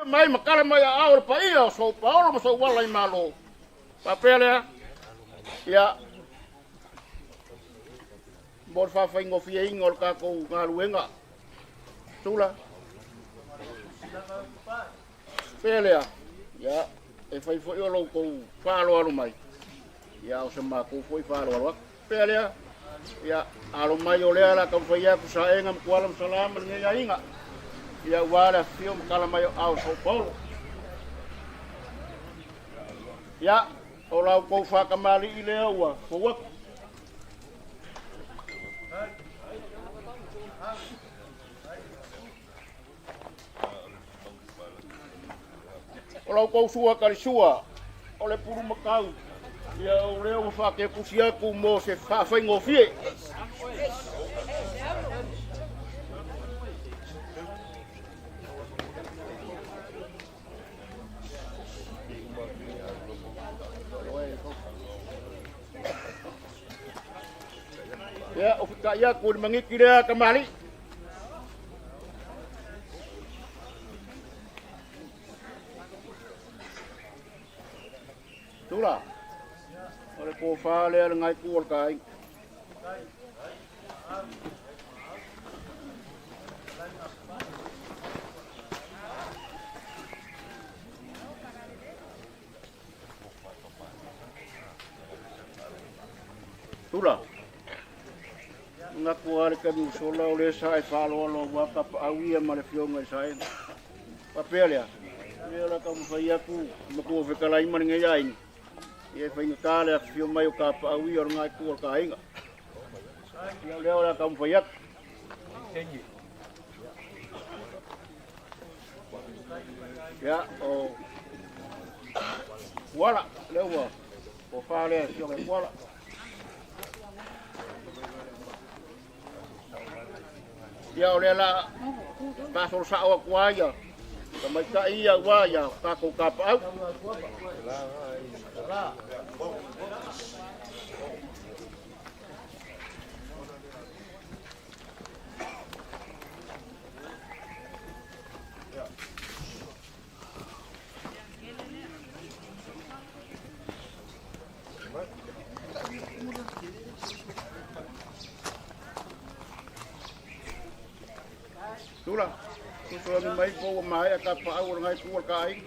mai makala mai au pa ia so Paulo mo so wala I malo. Papele ya bor fa fa ingo fie ingol ka ko ngaluenga. Tula. Pele ya e fai foi o lo ko falo alo mai. Ya o se ma ko foi falo alo. Pele ya alo mai o le ala ka fai aku sa engam kualam salam nge ya inga. Ya wala fio makala mai au so Paulo. Ya o lau kou whakamari I lea ua, ko wak. O lau kou sua kari sua, o le puru makau. Ia o leo whake kusia ku mo se whawhaingo fie. Ya, o kaya ko mangikira kamali. Tula. Ole ko fale ngai ku kai. Tula. Ngaku are ka mi sola ole sai falo lo wa ka awia ma le fionga sai papelea ela ka mo fai aku mo ko fe kala I mani ngai ai e fai no kale fio mai o ka awia o ngai ku ka inga ya le ora ka mo fai ak ya o wala le wa o fale fio ngai wala ya ole la pasol sa o kuaya kamai ka ia waya ka ko ka pa Tula, tutu ni mai ko mai ka pa au ngai ku ka ai.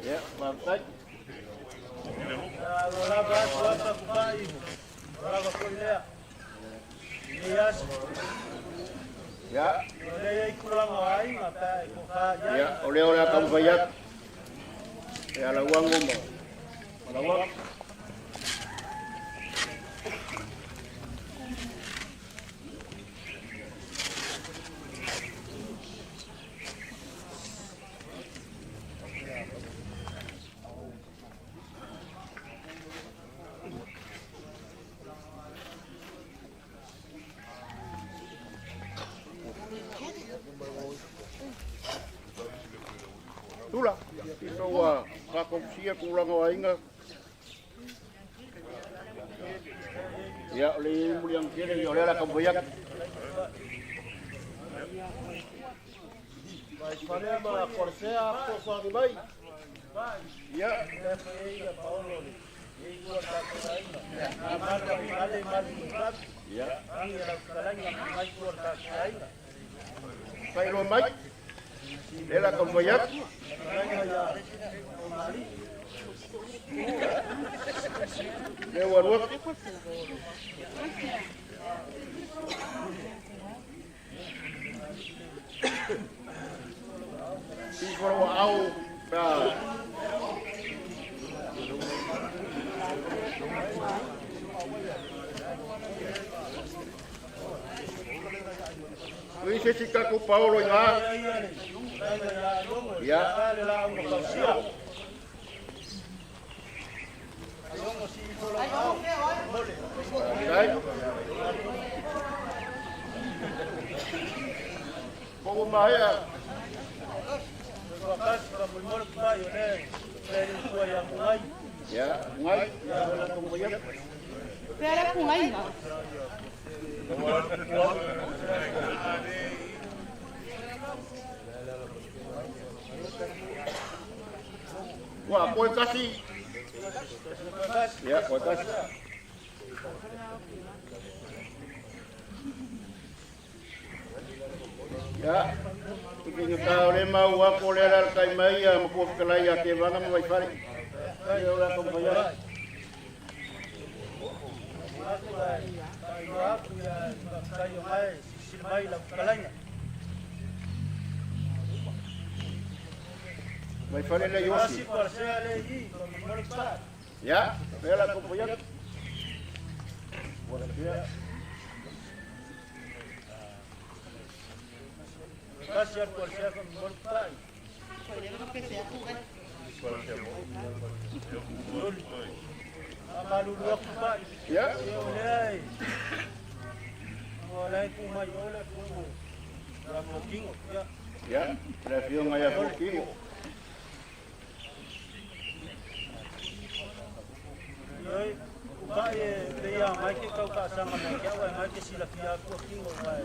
Ya, mantap. Ora ba suata kupai. Ora ba koilea. Nias. Ya. Ole ai kulang ai mata ko ka ya. Ya, ole kamu bayat. Ya la uang ngombo. Ala uang. Tula, ito kakopsia kulang wainga. Ya, oleh muliang kiri, oleh lah kamboyak. Mas pane ma corsea ko ko ni bai. Ya, ya. Saya lomai. Ela kamboyak. Lewat waktu. Kalau au, dah. Ini sih aku Paulo ya. Ya. Como Maia. Ya, ngai. Ya, kung kaya. Pera kung ngai nga. Wah, kowe kasih. Ya, kowe kasih. Ya, ingin tahu le mau aku leral kai mai ya mau kelai ya ke bang mai fari. Ya ulah kau bayar. Mai fari le yosi. Ya, bela kau bayar. Kasih por si acaso mortal. Amalu lupa. Ya. Oleh. Oleh kumai oleh kumu. Ramoking ya. Ya, prefio ngaya poquinho. Yoi, kupai dia mai ke kau ka sama mai ke awai mai ke sila kia kuking oleh.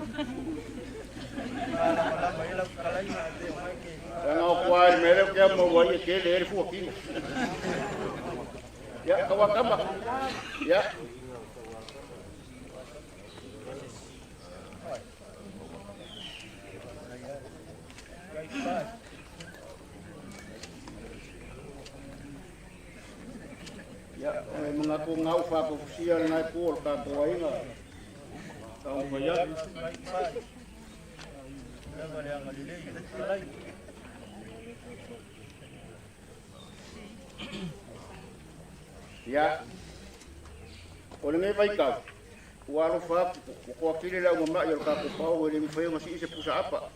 Jangan kuai merek dia mau buat ke leher poquinho. Ya, kawakama. Ya. Ya, mengaku ngau fa ko sial nai pol ka ko ainga. Tau bayar. Ya. Oleh ni baik kau. Walau fa ko akili la umma yo ka ko pau ni foi ngasi se pusa apa.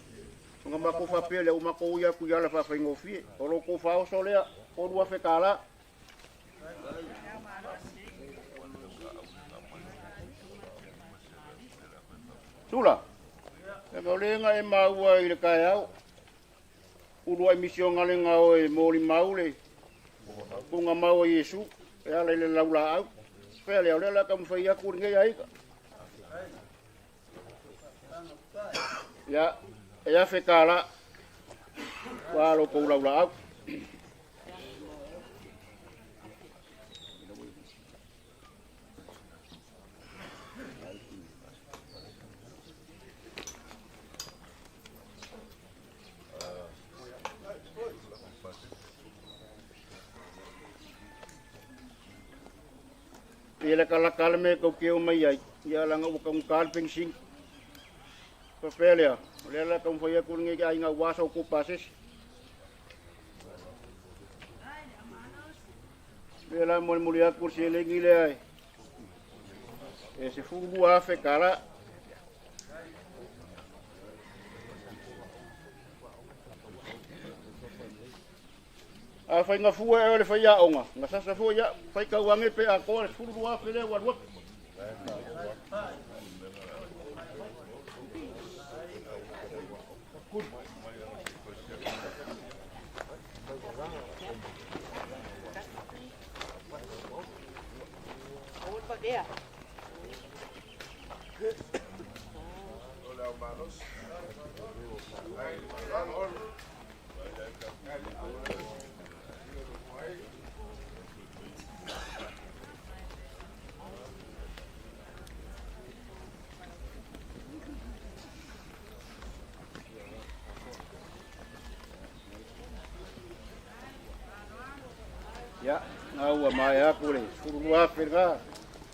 Ngamba ko fa pele umma ko ya ku ya la fa ngofi. Olo ko fa so le o dua fe kala. Sula. Kalau lenga mau ile kaya. Uruai mission ngale ngao e moli maule. Bunga mau Yesu. Ya le laula au. Pele ole la kam fa ya ku ngai ai. Ya fe kala. Walo ko laula au. Ia kala kalme ko ke o mai ai ia langa o kong kalping sing papelea lela kong foi ku ngi ai nga waso ku pases lela mol mulia kursi le ngile ai se fugu afe kala a fai nga fua e le fai a onga nga sasa fua ya fai ka wange pe a ko le furu wa pe le wa wa ya ngau mai aku le furu wa pe ga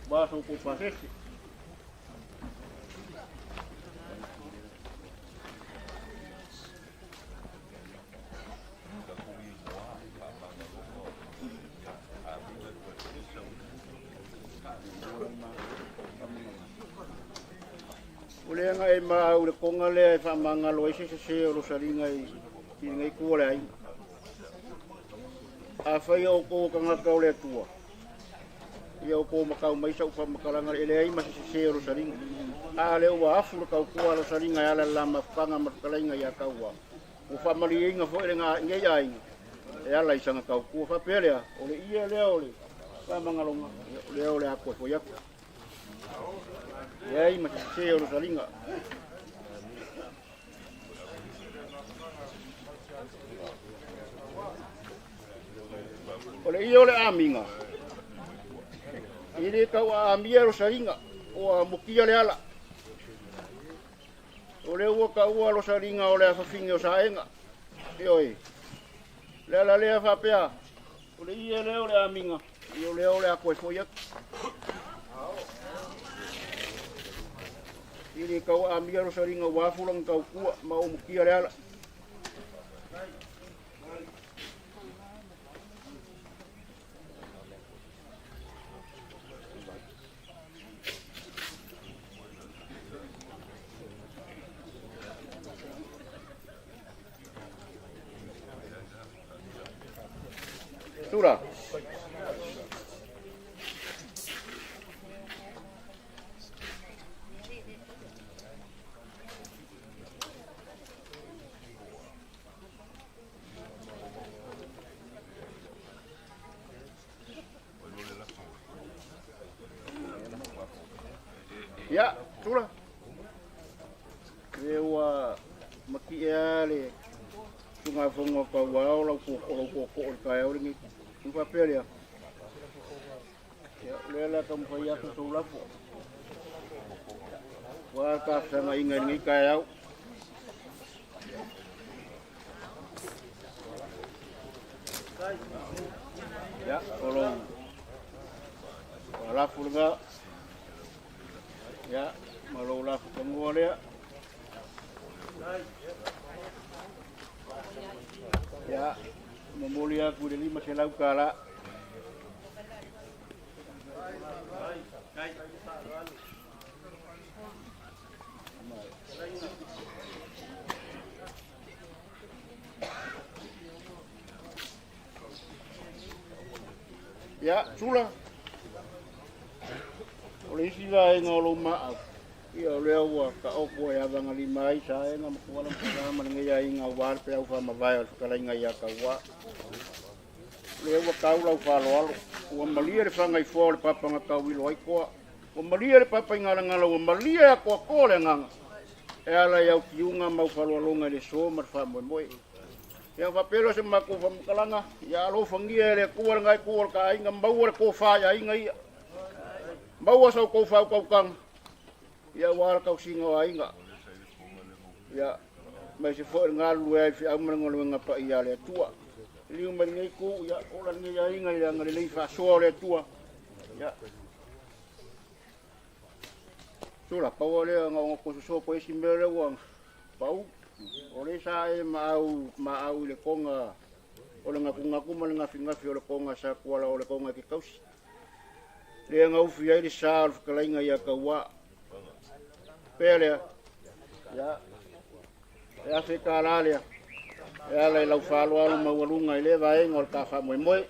ba so ku pases ule nga e ma ule konga le fa manga lo isi se ro saringa i ngai ku le ai a fai o ko kanga ka le tua ia o ko makau mai sa fa makalanga ele ai ma se ro saringa a le wa afu ka ku ala saringa ya la lama fanga makalainga ya ka wa o fa mali inga fo le nga ngai ai ya la isanga ka ku fa pele o le ia le o le ka mangalonga leo le ako fo yak yai ma se o salinga ole i ole aminga ini ka wa amia ro salinga o mukia le ala ole ua ka ua lo salinga ole a fafinga o saenga ioi le la le fa pea ole i le ole aminga i ole a koe foia ini ka wa amia ro salinga wa fulang ka kua ma o mukia le ala Tura. Ya, tura. Ewa makiale. Tunga fongo ka wao la ko ka ya uringi. Tupa pele ya. Ya lela kam faya ku sulapo. Wa ka sama ingan ngi ka ya. Ya, tolong. Wala pulga. Ya, malu la tunggu dia. Ya, memulia aku dari masalah kala. Ya, sulah. Oleh sila ngolo maaf. Ya lewa ka opo ya bang limai saya ngam kuala pengalaman ngaya ngawar pe au fama vai kala ngaya ka wa lewa ka ula falo o malia fa ngai fo papa nga wilo ai ko o malia papa ngala o malia ko ko le ngang e ala ya kiunga mau falo longa le so mar fa mo moi ya fa pelo se maku fam kalanga ya lo fangia le ko ngai ko ka ngam bawar ko fa ya ngai bawa so ko fa ko kang ya war kau singo ai nga ya mai se for ngal luai fi amang ngol ngapa ia le tua liu man ngai ku ya orang ngai ai ngai yang le fa so le tua ya sura pau le ngau ko so ko simbele wang pau ole sai mau le konga ole ngaku mal ngafi ole konga sa kuala ole konga ki kaus le ngau fi ai sa kala ngai ya ka wa pele ya se kalalia ya le lau falo alu mawalunga ile vai ngol ka fa moi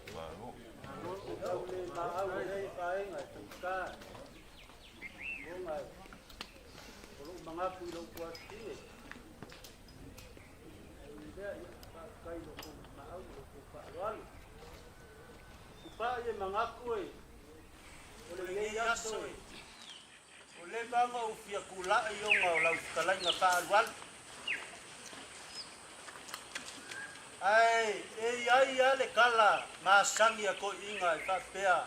le banga o fia kula yo ngau lau kala nga fa alwal ai le kala ma sangi ko inga fa pea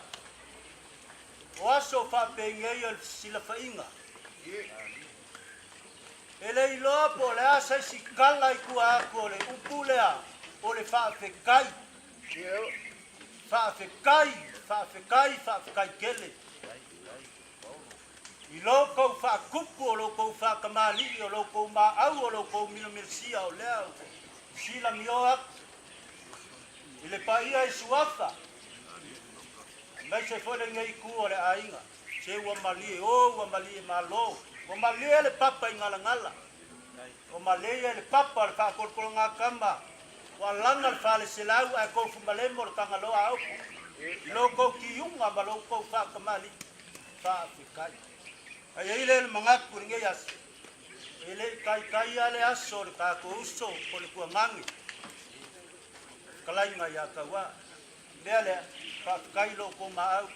oaso fa penge yo sila fa inga ele ilo po le asa si kala ku a ko le upulea o le fa fe kai fa fe kai kele I loko fa kupu o loko fa kamali o loko ma au o loko milsia o leo sila mioa ile paia i suafa mai se foi ngai ku o le ainga se wa mali malo o mali le papa ngala ngala o mali le papa fa ko ngakamba wa langa fa le silau a ko fu male mo tanga lo au loko ki yunga ma loko fa kamali fa fikai ai ile mangat kuringe yas ile kai ale aso ka ko uso ko le kuangangi kalai nga ya ka wa le kai lo ko mau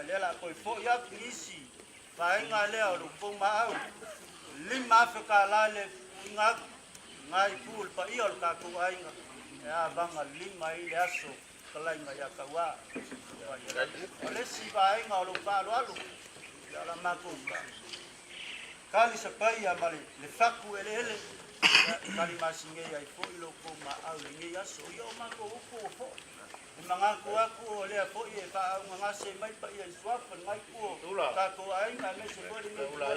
le la ko fo ya isi vai nga le lo ko mau lima fika la le nga ngai pul pa iol ka ko ai nga ya banga lima i le aso kalai nga ya kawa le si vai nga lo pa lo alu ya la ma ko kali sapai ya mali le faku ele kali masinge ya fo ilo ko ma au nge ya so yo ma ko fo mga ko ako le fo ye pa nga se mai pa ye swap ngai ko ka ko ai nga me se bo ni wala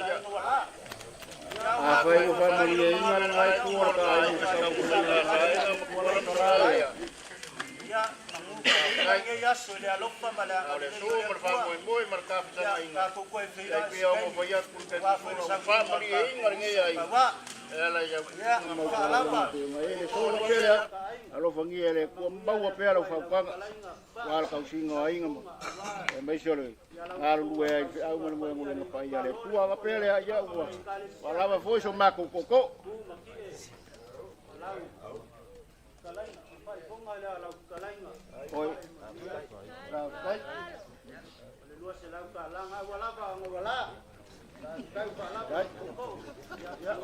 apa yang family ingat ngai ko ka ai sa ko ya ngai ya so le alopa mala le so mar fa moi marka sa ai ka ko ko fe ya mo voyat kun te family ingat ngai ai ela ya kalapa alo fangi ele ko mbau pe alo fa ka wal ka singo ai ngam e mai sole ngal luwe au mo mo no pa ya le tua pe le ya wa wala ba foi so ma ko ko oi ra kai le lu se la ka la wala ba wala ya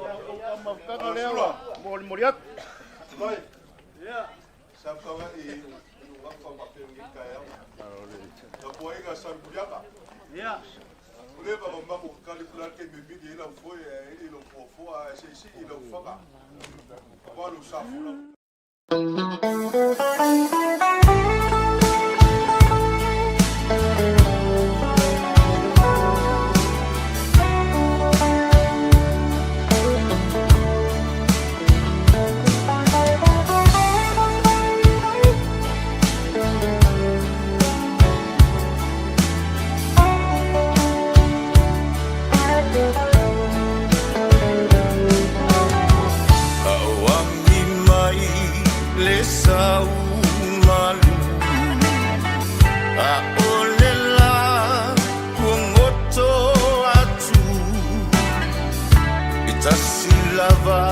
mau ka leo mo moriat Vai. Ya. Sabe qual é e no lá para bater o que cai. Da poega sabe buiaca. Ya. Leva mamma ko calcular que me vidi ele foi ele não foi a se ele não faga. Agora o safu Sau malu aolela kungoto atu itasilava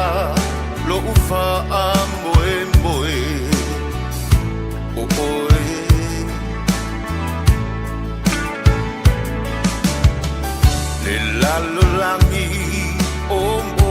lo ufa amboe mboe oe le lalo langi o